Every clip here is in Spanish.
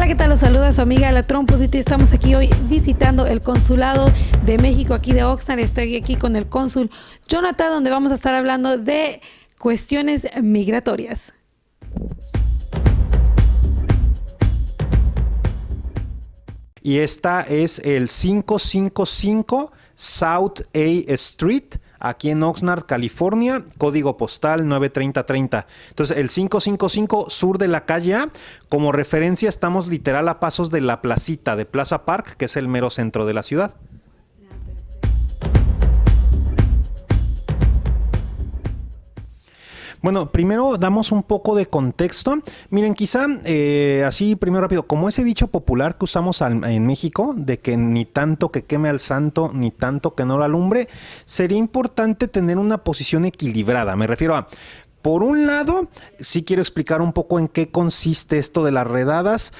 Hola, ¿qué tal? Los saluda su amiga La Trompudita. Estamos aquí hoy visitando el Consulado de México aquí de Oxnard. Estoy aquí con el cónsul Jonathan, donde vamos a estar hablando de cuestiones migratorias. Y esta es el 555 South A Street, aquí en Oxnard, California, código postal 93030. Entonces, el 555 sur de la calle A, como referencia estamos literal a pasos de la placita de Plaza Park, que es el mero centro de la ciudad. Bueno, primero damos un poco de contexto. Miren, quizá así primero rápido, como ese dicho popular que usamos en México, de que ni tanto que queme al santo, ni tanto que no lo alumbre, sería importante tener una posición equilibrada. Me refiero a... Por un lado, sí quiero explicar un poco en qué consiste esto de las redadas.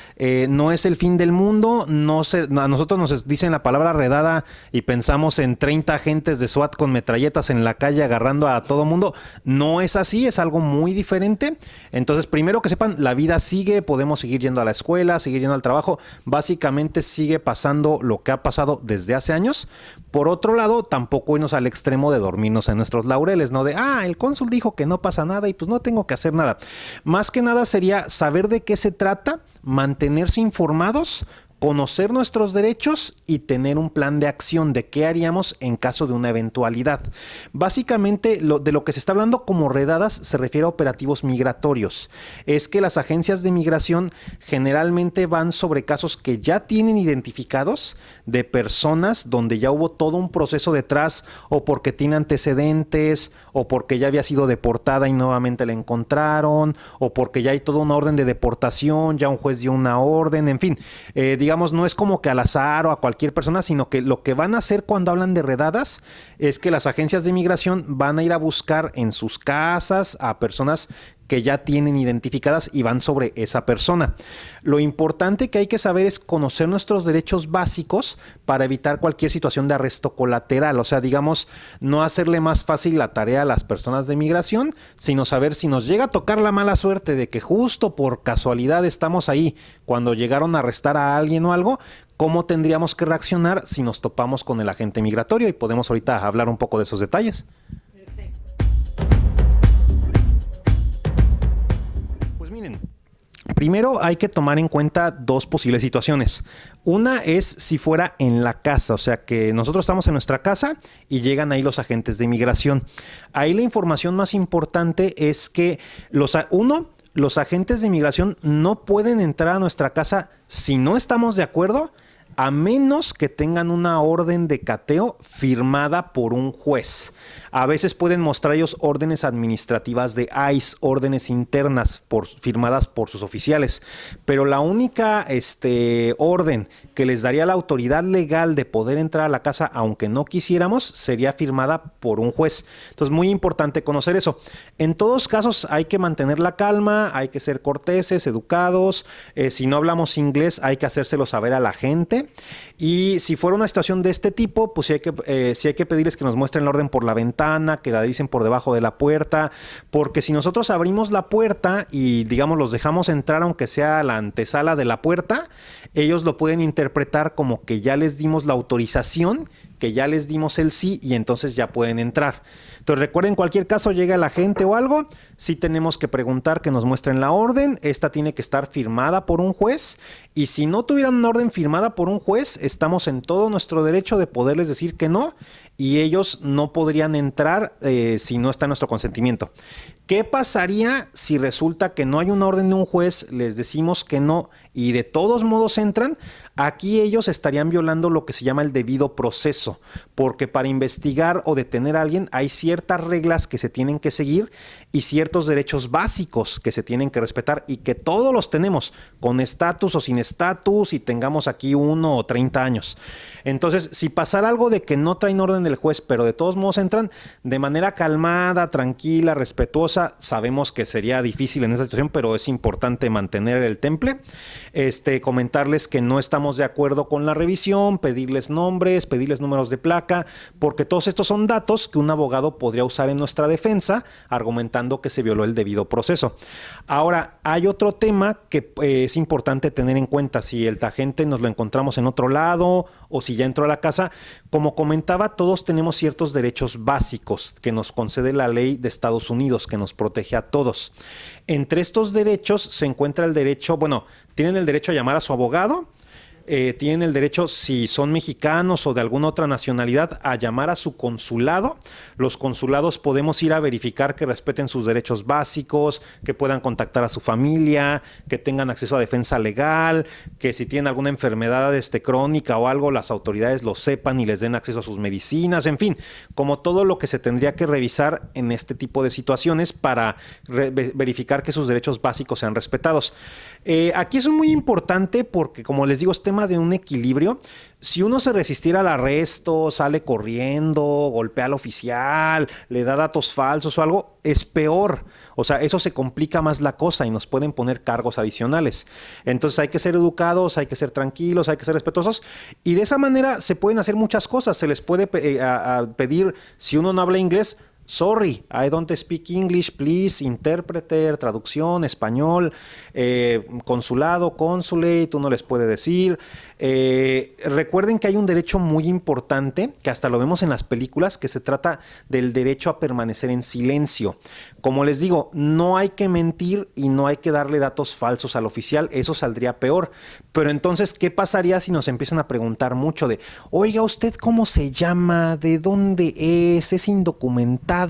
No es el fin del mundo. A nosotros nos dicen la palabra redada y pensamos en 30 agentes de SWAT con metralletas en la calle agarrando a todo mundo. No es así, es algo muy diferente. Entonces, primero que sepan, la vida sigue, podemos seguir yendo a la escuela, seguir yendo al trabajo. Básicamente sigue pasando lo que ha pasado desde hace años. Por otro lado, tampoco irnos al extremo de dormirnos en nuestros laureles, ¿no? De, el cónsul dijo que no pasa nada y pues no tengo que hacer nada. Más que nada sería saber de qué se trata, mantenerse informados, conocer nuestros derechos y tener un plan de acción de qué haríamos en caso de una eventualidad. Básicamente, de lo que se está hablando como redadas se refiere a operativos migratorios. Es que las agencias de migración generalmente van sobre casos que ya tienen identificados de personas donde ya hubo todo un proceso detrás, o porque tiene antecedentes, o porque ya había sido deportada y nuevamente la encontraron, o porque ya hay toda una orden de deportación, ya un juez dio una orden, en fin, digamos, no es como que al azar o a cualquier persona, sino que lo que van a hacer cuando hablan de redadas es que las agencias de migración van a ir a buscar en sus casas a personas que ya tienen identificadas y van sobre esa persona. Lo importante que hay que saber es conocer nuestros derechos básicos para evitar cualquier situación de arresto colateral. O sea, digamos, no hacerle más fácil la tarea a las personas de migración, sino saber si nos llega a tocar la mala suerte de que justo por casualidad estamos ahí cuando llegaron a arrestar a alguien o algo, cómo tendríamos que reaccionar si nos topamos con el agente migratorio, y podemos ahorita hablar un poco de esos detalles. Primero hay que tomar en cuenta dos posibles situaciones. Una es si fuera en la casa, o sea que nosotros estamos en nuestra casa y llegan ahí los agentes de migración. Ahí la información más importante es que los agentes de migración no pueden entrar a nuestra casa si no estamos de acuerdo, a menos que tengan una orden de cateo firmada por un juez. A veces pueden mostrar ellos órdenes administrativas de ICE, órdenes internas firmadas por sus oficiales. Pero la única orden que les daría la autoridad legal de poder entrar a la casa, aunque no quisiéramos, sería firmada por un juez. Entonces, muy importante conocer eso. En todos casos hay que mantener la calma, hay que ser corteses, educados. Si no hablamos inglés, hay que hacérselo saber a la gente. Y si fuera una situación de este tipo, pues sí hay que pedirles que nos muestren la orden por la ventana, que la dicen por debajo de la puerta, porque si nosotros abrimos la puerta y digamos los dejamos entrar aunque sea a la antesala de la puerta, ellos lo pueden interpretar como que ya les dimos la autorización, que ya les dimos el sí y entonces ya pueden entrar. Entonces recuerden, en cualquier caso llega la gente o algo, sí tenemos que preguntar que nos muestren la orden. Esta tiene que estar firmada por un juez, y si no tuvieran una orden firmada por un juez, estamos en todo nuestro derecho de poderles decir que no, y ellos no podrían entrar si no está nuestro consentimiento. ¿Qué pasaría si resulta que no hay una orden de un juez, les decimos que no y de todos modos entran? Aquí ellos estarían violando lo que se llama el debido proceso, porque para investigar o detener a alguien hay ciertas reglas que se tienen que seguir y ciertos derechos básicos que se tienen que respetar, y que todos los tenemos, con estatus o sin estatus, y tengamos aquí 1 o 30 años. Entonces, si pasara algo de que no traen orden del juez, pero de todos modos entran, de manera calmada, tranquila, respetuosa, sabemos que sería difícil en esa situación, pero es importante mantener el temple. Comentarles que no estamos de acuerdo con la revisión, pedirles nombres, pedirles números de placa, porque todos estos son datos que un abogado podría usar en nuestra defensa, argumentando argumentando que se violó el debido proceso. Ahora, hay otro tema que es importante tener en cuenta. Si el agente nos lo encontramos en otro lado o si ya entró a la casa, como comentaba, todos tenemos ciertos derechos básicos que nos concede la ley de Estados Unidos, que nos protege a todos. Entre estos derechos se encuentra el derecho, bueno, tienen el derecho a llamar a su abogado, tienen el derecho, si son mexicanos o de alguna otra nacionalidad, a llamar a su consulado. Los consulados podemos ir a verificar que respeten sus derechos básicos, que puedan contactar a su familia, que tengan acceso a defensa legal, que si tienen alguna enfermedad crónica o algo, las autoridades lo sepan y les den acceso a sus medicinas, en fin, como todo lo que se tendría que revisar en este tipo de situaciones para verificar que sus derechos básicos sean respetados. Aquí es muy importante porque, como les digo, es tema de un equilibrio. Si uno se resistiera al arresto, sale corriendo, golpea al oficial, le da datos falsos o algo, es peor. O sea, eso se complica más la cosa y nos pueden poner cargos adicionales. Entonces hay que ser educados, hay que ser tranquilos, hay que ser respetuosos y de esa manera se pueden hacer muchas cosas. Se les puede pedir, si uno no habla inglés, sorry, I don't speak English, please, intérprete, traducción, español, consulado, consulate, uno les puede decir. Recuerden que hay un derecho muy importante, que hasta lo vemos en las películas, que se trata del derecho a permanecer en silencio. Como les digo, no hay que mentir y no hay que darle datos falsos al oficial, eso saldría peor. Pero entonces, ¿qué pasaría si nos empiezan a preguntar mucho de, oiga, ¿usted cómo se llama? ¿De dónde es? ¿Es indocumentado?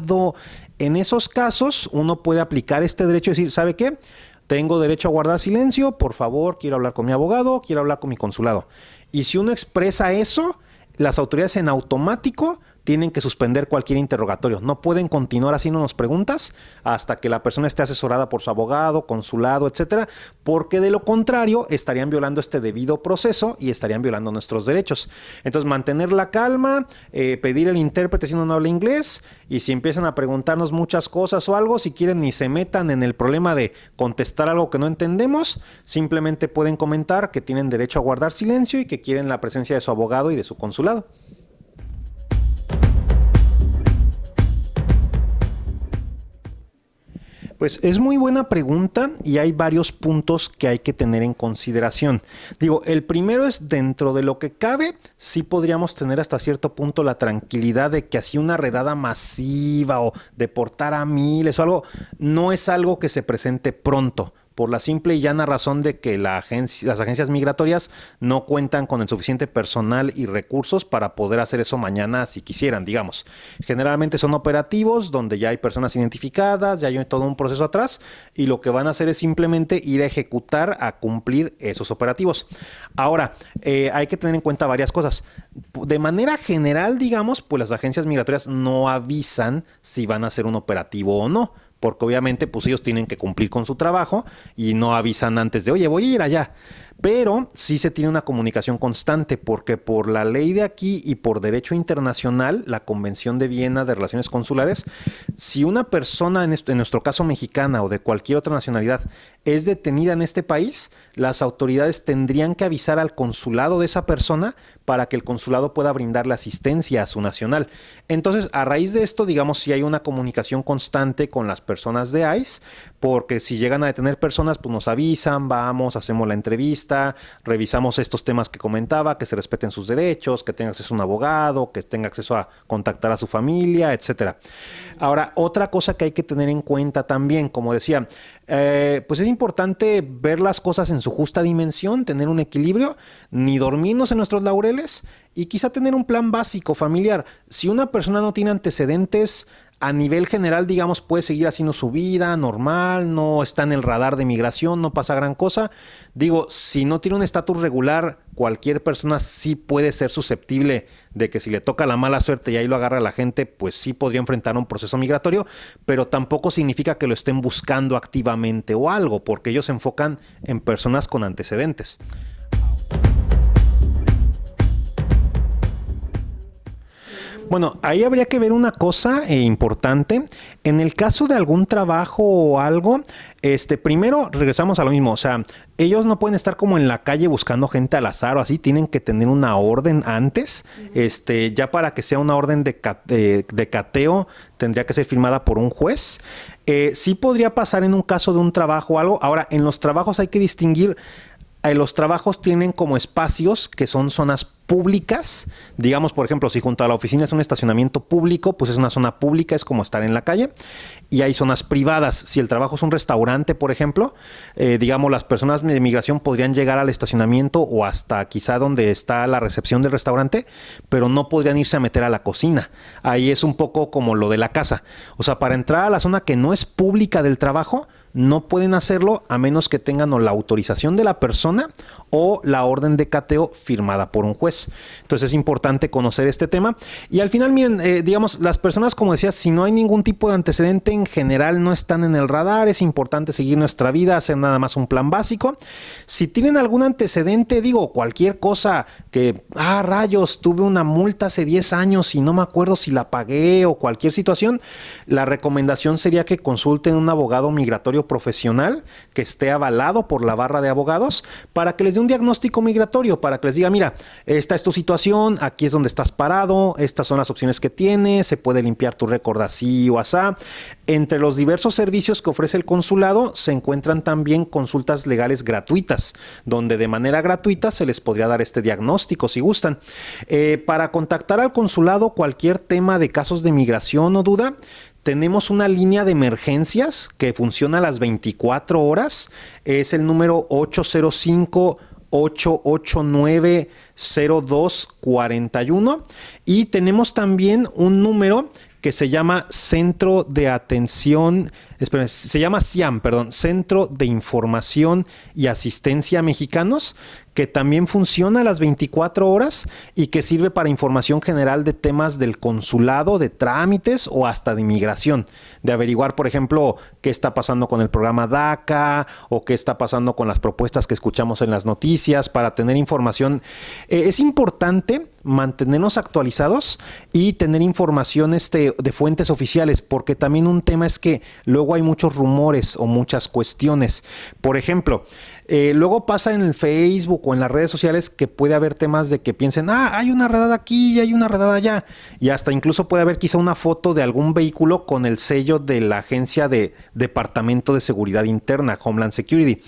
En esos casos, uno puede aplicar este derecho y decir, ¿sabe qué? Tengo derecho a guardar silencio, por favor, quiero hablar con mi abogado, quiero hablar con mi consulado. Y si uno expresa eso, las autoridades en automático tienen que suspender cualquier interrogatorio. No pueden continuar haciéndonos preguntas hasta que la persona esté asesorada por su abogado, consulado, etcétera, porque de lo contrario estarían violando este debido proceso y estarían violando nuestros derechos. Entonces, mantener la calma, pedir el intérprete si uno no habla inglés, y si empiezan a preguntarnos muchas cosas o algo, si quieren ni se metan en el problema de contestar algo que no entendemos, simplemente pueden comentar que tienen derecho a guardar silencio y que quieren la presencia de su abogado y de su consulado. Pues es muy buena pregunta y hay varios puntos que hay que tener en consideración. Digo, el primero es, dentro de lo que cabe, sí podríamos tener hasta cierto punto la tranquilidad de que así una redada masiva o deportar a miles o algo, no es algo que se presente pronto, por la simple y llana razón de que las agencias migratorias no cuentan con el suficiente personal y recursos para poder hacer eso mañana si quisieran, digamos. Generalmente son operativos donde ya hay personas identificadas, ya hay todo un proceso atrás y lo que van a hacer es simplemente ir a ejecutar, a cumplir esos operativos. Ahora, hay que tener en cuenta varias cosas. De manera general, digamos, pues las agencias migratorias no avisan si van a hacer un operativo o no, porque obviamente pues ellos tienen que cumplir con su trabajo y no avisan antes de, oye, voy a ir allá. Pero sí se tiene una comunicación constante, porque por la ley de aquí y por derecho internacional, la Convención de Viena de Relaciones Consulares, si una persona, en nuestro caso mexicana o de cualquier otra nacionalidad, es detenida en este país, las autoridades tendrían que avisar al consulado de esa persona para que el consulado pueda brindarle asistencia a su nacional. Entonces, a raíz de esto, digamos, si hay una comunicación constante con las personas de ICE, porque si llegan a detener personas, pues nos avisan, vamos, hacemos la entrevista, revisamos estos temas que comentaba, que se respeten sus derechos, que tenga acceso a un abogado, que tenga acceso a contactar a su familia, etcétera. Ahora, otra cosa que hay que tener en cuenta también, como decía, pues es importante ver las cosas en su justa dimensión, tener un equilibrio, ni dormirnos en nuestros laureles y quizá tener un plan básico familiar. Si una persona no tiene antecedentes, a nivel general, digamos, puede seguir haciendo su vida normal, no está en el radar de migración, no pasa gran cosa. Digo, si no tiene un estatus regular, cualquier persona sí puede ser susceptible de que si le toca la mala suerte y ahí lo agarra la gente, pues sí podría enfrentar un proceso migratorio, pero tampoco significa que lo estén buscando activamente o algo, porque ellos se enfocan en personas con antecedentes. Bueno, ahí habría que ver una cosa importante. En el caso de algún trabajo o algo, primero regresamos a lo mismo. O sea, ellos no pueden estar como en la calle buscando gente al azar o así. Tienen que tener una orden antes. Ya para que sea una orden de cateo, tendría que ser firmada por un juez. Sí podría pasar en un caso de un trabajo o algo. Ahora, en los trabajos hay que distinguir. Los trabajos tienen como espacios que son zonas públicas. Digamos, por ejemplo, si junto a la oficina es un estacionamiento público, pues es una zona pública, es como estar en la calle. Y hay zonas privadas. Si el trabajo es un restaurante, por ejemplo, digamos, las personas de migración podrían llegar al estacionamiento o hasta quizá donde está la recepción del restaurante, pero no podrían irse a meter a la cocina. Ahí es un poco como lo de la casa. O sea, para entrar a la zona que no es pública del trabajo, no pueden hacerlo a menos que tengan o la autorización de la persona o la orden de cateo firmada por un juez. Entonces es importante conocer este tema. Y al final, miren, digamos, las personas, como decía, si no hay ningún tipo de antecedente, en general no están en el radar. Es importante seguir nuestra vida, hacer nada más un plan básico. Si tienen algún antecedente, digo, cualquier cosa que, rayos, tuve una multa hace 10 años y no me acuerdo si la pagué o cualquier situación, la recomendación sería que consulten un abogado migratorio profesional que esté avalado por la barra de abogados para que les dé un diagnóstico migratorio, para que les diga, mira, esta es tu situación, aquí es donde estás parado, estas son las opciones que tienes, se puede limpiar tu récord así o asá. Entre los diversos servicios que ofrece el consulado se encuentran también consultas legales gratuitas, donde de manera gratuita se les podría dar este diagnóstico si gustan. Para contactar al consulado cualquier tema de casos de migración o duda, tenemos una línea de emergencias que funciona a las 24 horas. Es el número 805-889-0241. Y tenemos también un número que se llama Centro de Atención, se llama CIAM, Centro de Información y Asistencia Mexicanos, que también funciona a las 24 horas y que sirve para información general de temas del consulado, de trámites o hasta de inmigración, de averiguar, por ejemplo, qué está pasando con el programa DACA o qué está pasando con las propuestas que escuchamos en las noticias, para tener información. Es importante mantenernos actualizados y tener información de fuentes oficiales, porque también un tema es que luego hay muchos rumores o muchas cuestiones. Por ejemplo, luego pasa en el Facebook o en las redes sociales que puede haber temas de que piensen, hay una redada aquí y hay una redada allá. Y hasta incluso puede haber quizá una foto de algún vehículo con el sello de la agencia de Departamento de Seguridad Interna, Homeland Security.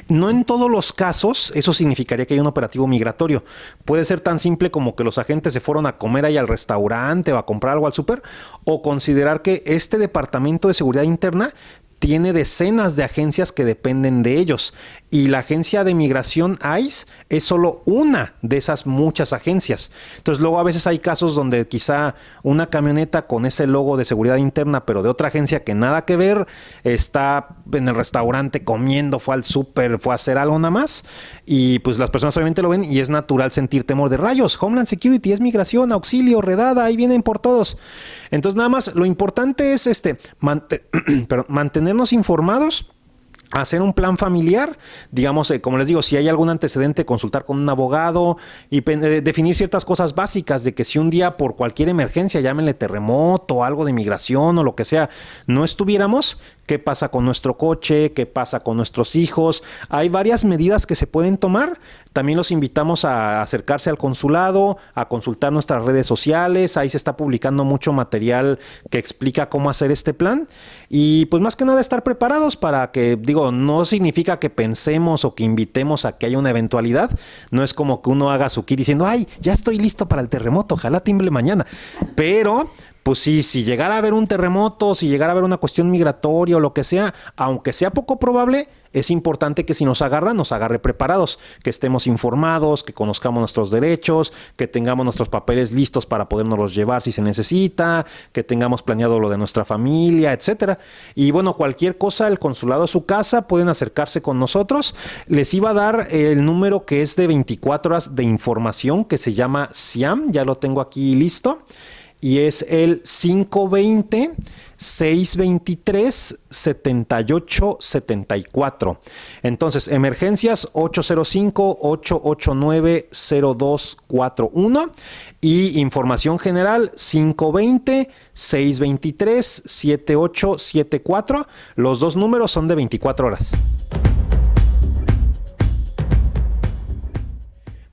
No en todos los casos eso significaría que hay un operativo migratorio. Puede ser tan simple como que los agentes se fueron a comer ahí al restaurante o a comprar algo al súper, o considerar que este Departamento de Seguridad Interna tiene decenas de agencias que dependen de ellos, y la agencia de migración ICE es solo una de esas muchas agencias. Entonces luego a veces hay casos donde quizá una camioneta con ese logo de seguridad interna, pero de otra agencia que nada que ver, está en el restaurante comiendo, fue al súper, fue a hacer algo nada más, y pues las personas obviamente lo ven y es natural sentir temor de rayos, Homeland Security, es migración, auxilio, redada, ahí vienen por todos. Entonces nada más lo importante es mantenernos informados, hacer un plan familiar, digamos, como les digo, si hay algún antecedente, consultar con un abogado y definir ciertas cosas básicas de que si un día por cualquier emergencia, llámenle terremoto, algo de migración o lo que sea, no estuviéramos, ¿qué pasa con nuestro coche? ¿Qué pasa con nuestros hijos? Hay varias medidas que se pueden tomar. También los invitamos a acercarse al consulado, a consultar nuestras redes sociales. Ahí se está publicando mucho material que explica cómo hacer este plan. Y pues más que nada estar preparados para que, digo, no significa que pensemos o que invitemos a que haya una eventualidad. No es como que uno haga su kit diciendo, ya estoy listo para el terremoto, ojalá tiemble mañana. Pero pues sí, si llegara a haber un terremoto, si llegara a haber una cuestión migratoria o lo que sea, aunque sea poco probable, es importante que si nos agarre preparados, que estemos informados, que conozcamos nuestros derechos, que tengamos nuestros papeles listos para podernos llevar si se necesita, que tengamos planeado lo de nuestra familia, etcétera. Y bueno, cualquier cosa, el consulado a su casa, pueden acercarse con nosotros. Les iba a dar el número que es de 24 horas de información, que se llama SIAM, ya lo tengo aquí listo. Y es el 520-623-7874. Entonces, emergencias 805-889-0241 y información general 520-623-7874. Los dos números son de 24 horas.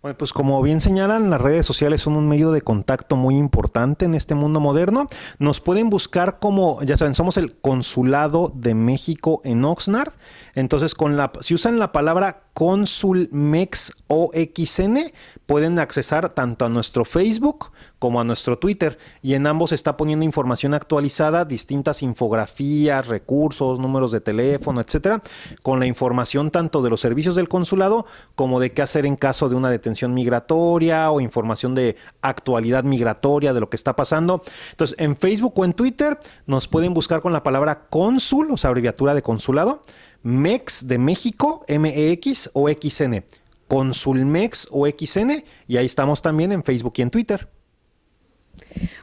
Bueno, pues como bien señalan, las redes sociales son un medio de contacto muy importante en este mundo moderno. Nos pueden buscar como, ya saben, somos el Consulado de México en Oxnard. Entonces, si usan la palabra Consulmex OXN, pueden accesar tanto a nuestro Facebook como a nuestro Twitter. Y en ambos está poniendo información actualizada, distintas infografías, recursos, números de teléfono, etcétera, con la información tanto de los servicios del consulado como de qué hacer en caso de una detención migratoria o información de actualidad migratoria, de lo que está pasando. Entonces, en Facebook o en Twitter nos pueden buscar con la palabra cónsul, o sea, abreviatura de consulado, MEX de México, MEX o XN, Consulmex o XN, y ahí estamos también en Facebook y en Twitter.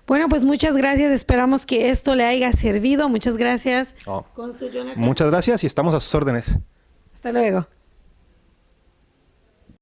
Bueno, pues muchas gracias. Esperamos que esto le haya servido. Muchas gracias, Oh. Cónsul Jonathan. Muchas gracias y estamos a sus órdenes. Hasta luego.